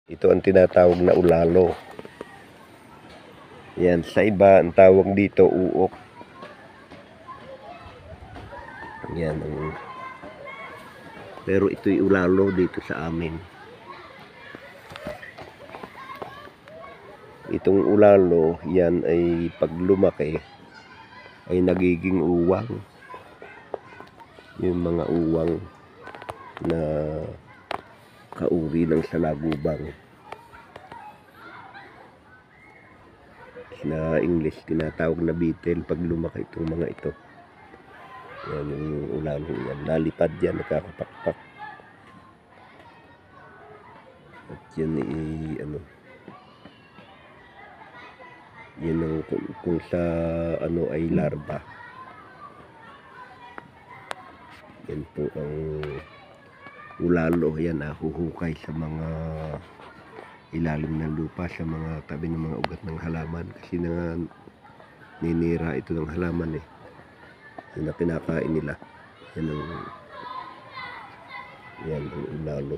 Ito ang tinatawag na ulalo. Yan, sa iba ang tawag dito uok. Yan. Pero ito'y ulalo dito sa amin. Itong ulalo, yan ay pag lumaki ay nagiging uwang. Yung mga uwang na kauri ng salagubang. Na English tinatawag na beetle pag lumaki itong mga ito. Yan yung ulalo yan. Lalipad yan, nakakapakpak. At yan yan ang kung sa ay larva. Yan po ang ulalo. Yan huhukay sa mga ilalim ng lupa, sa mga tabi ng mga ugat ng halaman, kasi ninira ito ng halaman yun na kinakain nila. Yan ang ulalo.